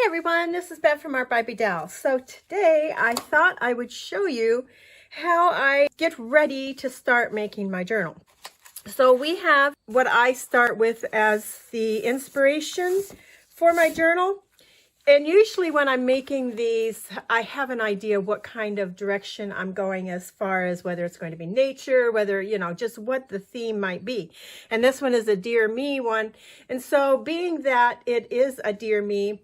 Everyone, this is Bev from Art by Bedell. So today I thought I would show you how I get ready to start making my journal. So we have what I start with as the inspiration for my journal. And usually when I'm making these, I have an idea what kind of direction I'm going as far as whether it's going to be nature, whether, just what the theme might be. And this one is a Dear Me one. And so being that it is a Dear Me,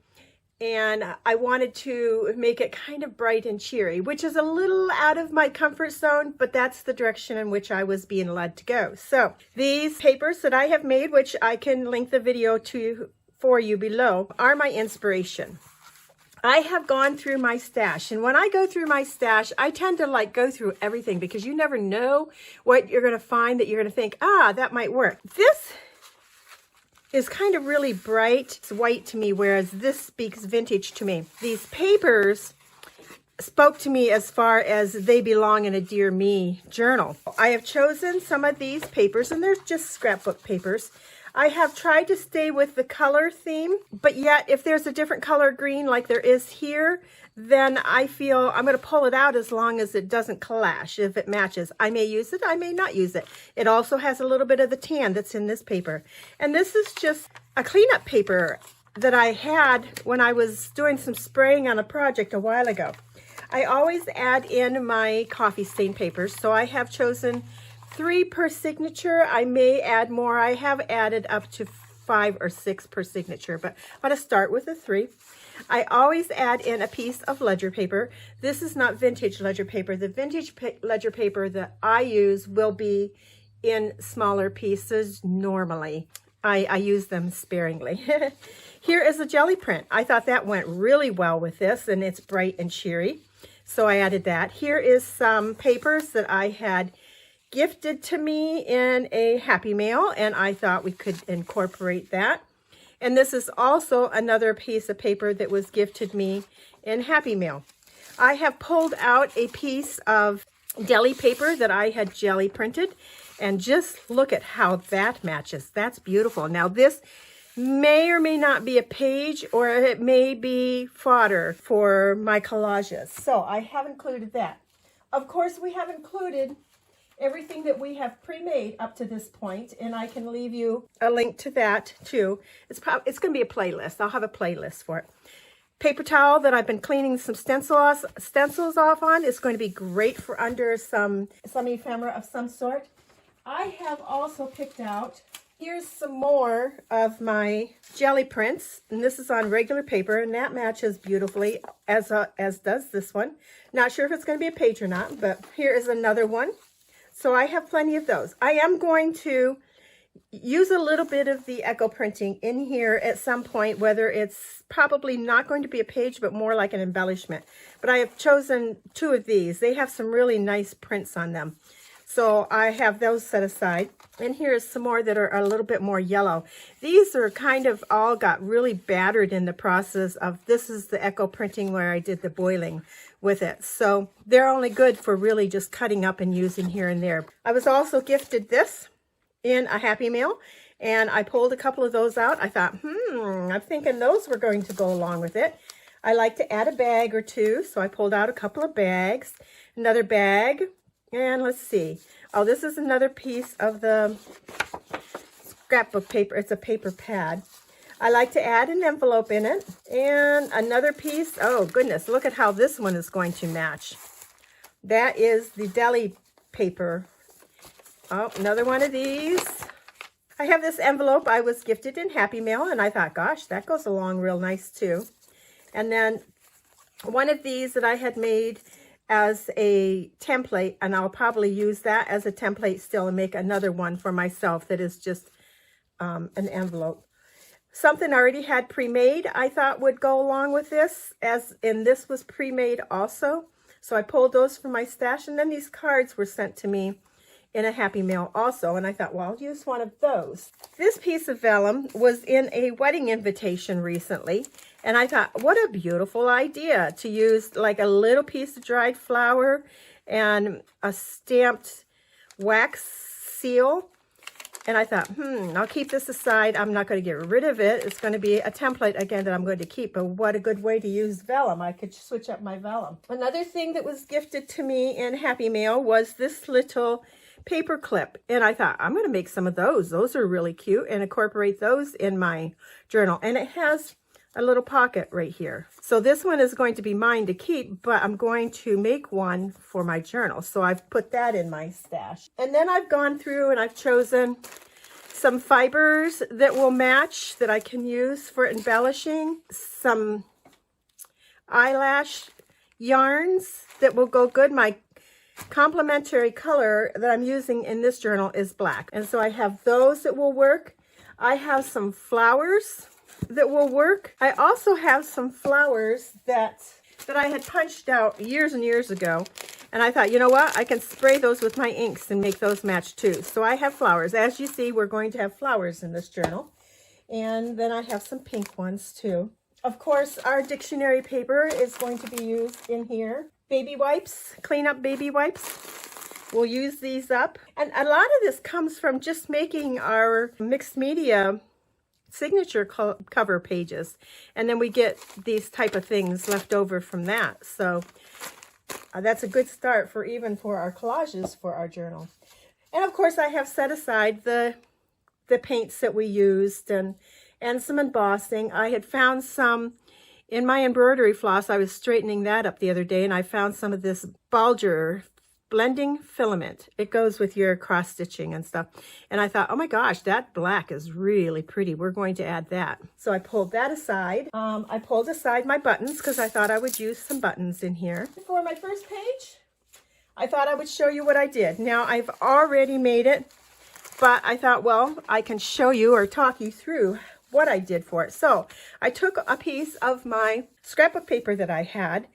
and I wanted to make it kind of bright and cheery, which is a little out of my comfort zone, but that's the direction in which I was being led to go. So these papers that I have made, which I can link the video for you below, are my inspiration. I have gone through my stash, and when I go through my stash, I tend to go through everything because you never know what you're going to find that you're going to think, that might work. This is kind of really bright. It's white to me, whereas this speaks vintage to me. These papers spoke to me as far as they belong in a Dear Me journal. I have chosen some of these papers, and they're just scrapbook papers. I have tried to stay with the color theme, but yet if there's a different color green like there is here, then I feel I'm going to pull it out as long as it doesn't clash. If it matches, I may use it, I may not use it. It also has a little bit of the tan that's in this paper. And this is just a cleanup paper that I had when I was doing some spraying on a project a while ago. I always add in my coffee stain papers, so I have chosen 3 per signature. I may add more. I have added up to 5 or 6 per signature, but I'm going to start with the 3. I always add in a piece of ledger paper. This is not vintage ledger paper. The vintage ledger paper that I use will be in smaller pieces normally. I use them sparingly. Here is a jelly print. I thought that went really well with this, and it's bright and cheery, so I added that. Here is some papers that I had gifted to me in a Happy Mail, and I thought we could incorporate that. And this is also another piece of paper that was gifted me in Happy Mail. I have pulled out a piece of deli paper that I had jelly printed, and just look at how that matches. That's beautiful. Now this may or may not be a page, or it may be fodder for my collages. So I have included that. Of course, we have included everything that we have pre-made up to this point, and I can leave you a link to that too. It's going to be a playlist. I'll have a playlist for it. Paper towel that I've been cleaning some stencils off on is going to be great for under some ephemera of some sort. I have also picked out, here's some more of my jelly prints, and this is on regular paper, and that matches beautifully, as does this one. Not sure if it's going to be a page or not, but here is another one. So I have plenty of those. I am going to use a little bit of the echo printing in here at some point, whether it's probably not going to be a page, but more like an embellishment. But I have chosen 2 of these. They have some really nice prints on them. So I have those set aside. And here's some more that are a little bit more yellow. These are kind of all got really battered in the process of, this is the echo printing where I did the boiling with it. So they're only good for really just cutting up and using here and there. I was also gifted this in a Happy Mail, and I pulled a couple of those out. I thought, I'm thinking those were going to go along with it. I like to add a bag or 2, so I pulled out a couple of bags, another bag, and let's see. Oh, this is another piece of the scrapbook paper. It's a paper pad. I like to add an envelope in it, and another piece. Oh goodness, look at how this one is going to match. That is the deli paper. Oh, another one of these. I have this envelope I was gifted in Happy Mail, and I thought, gosh, that goes along real nice too. And then one of these that I had made as a template, and I'll probably use that as a template still and make another one for myself that is just an envelope. Something I already had pre-made I thought would go along with this, and this was pre-made also. So I pulled those from my stash, and then these cards were sent to me in a Happy Mail also, and I thought, well, I'll use one of those. This piece of vellum was in a wedding invitation recently, and I thought, what a beautiful idea to use like a little piece of dried flour and a stamped wax seal And I thought, I'll keep this aside. I'm not going to get rid of it. It's going to be a template again that I'm going to keep. But what a good way to use vellum. I could switch up my vellum. Another thing that was gifted to me in Happy Mail was this little paper clip. And I thought, I'm going to make some of those. Those are really cute, and incorporate those in my journal. And it has a little pocket right here. So this one is going to be mine to keep, but I'm going to make one for my journal. So I've put that in my stash. And then I've gone through and I've chosen some fibers that will match, that I can use for embellishing, some eyelash yarns that will go good. My complementary color that I'm using in this journal is black. And so I have those that will work. I have some flowers that will work. I also have some flowers that I had punched out years and years ago. And I thought, you know what? I can spray those with my inks and make those match too. So I have flowers. As you see, we're going to have flowers in this journal. And then I have some pink ones too. Of course, our dictionary paper is going to be used in here. Baby wipes, clean up baby wipes. We'll use these up. And a lot of this comes from just making our mixed media signature cover pages, and then we get these type of things left over from that. So that's a good start for even for our collages for our journal. And of course I have set aside the paints that we used and some embossing. I had found some in my embroidery floss. I was straightening that up the other day, and I found some of this Balger blending filament. It goes with your cross stitching and stuff. And I thought, oh my gosh, that black is really pretty. We're going to add that. So I pulled that aside. I pulled aside my buttons because I thought I would use some buttons in here. For my first page, I thought I would show you what I did. Now I've already made it, but I thought, well, I can show you or talk you through what I did for it. So I took a piece of my scrapbook paper that I had.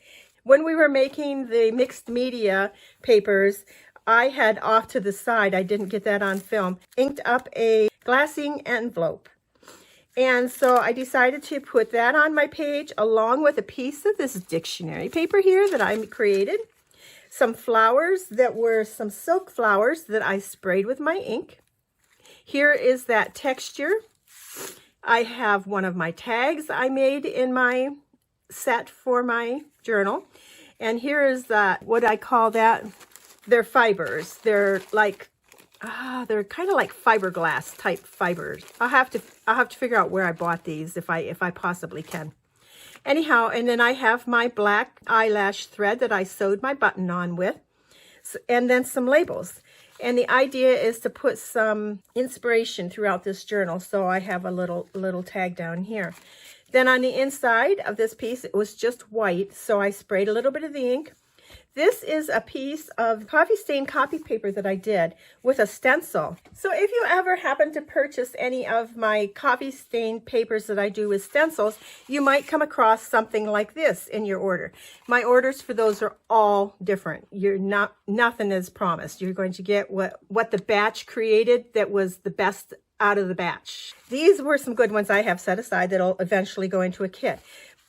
When we were making the mixed media papers, I had off to the side, I didn't get that on film, inked up a glassine envelope. And so I decided to put that on my page along with a piece of this dictionary paper here that I created. Some flowers that were some silk flowers that I sprayed with my ink. Here is that texture. I have one of my tags I made in my set for my journal. And here is that, what I call that, they're fibers. They're like, they're kind of like fiberglass type fibers. I'll have to figure out where I bought these if I possibly can. Anyhow, and then I have my black eyelash thread that I sewed my button on with, and then some labels. And the idea is to put some inspiration throughout this journal. So I have a little tag down here. Then on the inside of this piece, it was just white, so I sprayed a little bit of the ink. This is a piece of coffee stain copy paper that I did with a stencil. So if you ever happen to purchase any of my coffee stain papers that I do with stencils, you might come across something like this in your order. My orders for those are all different. Nothing is promised. You're going to get what the batch created that was the best out of the batch. These were some good ones I have set aside that'll eventually go into a kit.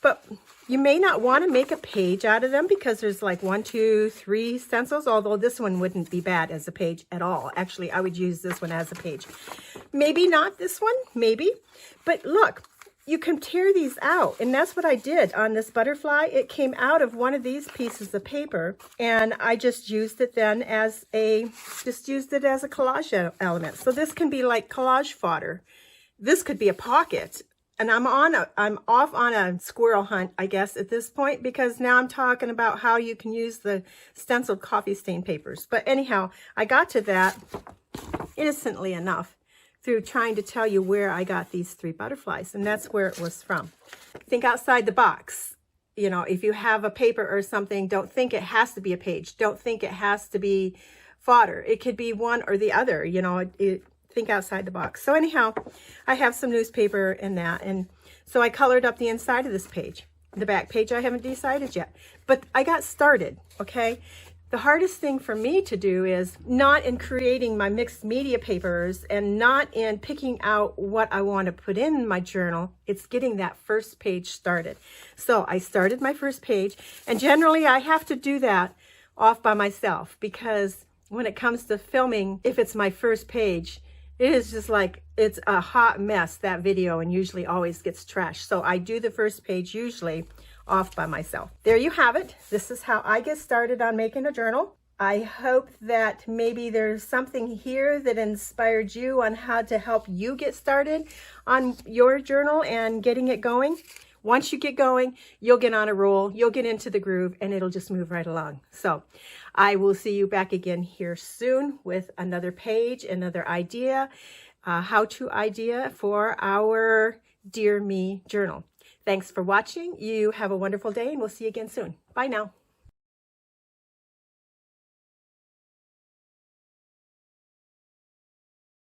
But you may not want to make a page out of them because there's like 1, 2, 3 stencils, although this one wouldn't be bad as a page at all. Actually, I would use this one as a page. Maybe not this one, maybe. But look, you can tear these out. And that's what I did on this butterfly. It came out of one of these pieces of paper, and I just used it then as a collage element. So this can be like collage fodder. This could be a pocket. And I'm off on a squirrel hunt, I guess, at this point, because now I'm talking about how you can use the stenciled coffee stain papers. But anyhow, I got to that innocently enough through trying to tell you where I got these 3 butterflies, and that's where it was from. Think outside the box. You know, if you have a paper or something, don't think it has to be a page. Don't think it has to be fodder. It could be one or the other, you know, think outside the box. So anyhow, I have some newspaper in that, and so I colored up the inside of this page. The back page I haven't decided yet, but I got started, okay? The hardest thing for me to do is not in creating my mixed media papers and not in picking out what I want to put in my journal. It's getting that first page started. So I started my first page, and generally I have to do that off by myself, because when it comes to filming, if it's my first page, It is just like, it's a hot mess, that video, and usually always gets trashed. So I do the first page usually off by myself. There you have it. This is how I get started on making a journal. I hope that maybe there's something here that inspired you on how to help you get started on your journal and getting it going. Once you get going, you'll get on a roll, you'll get into the groove, and it'll just move right along. So I will see you back again here soon with another page, another idea, how-to idea for our Dear Me journal. Thanks for watching. You have a wonderful day, and we'll see you again soon. Bye now.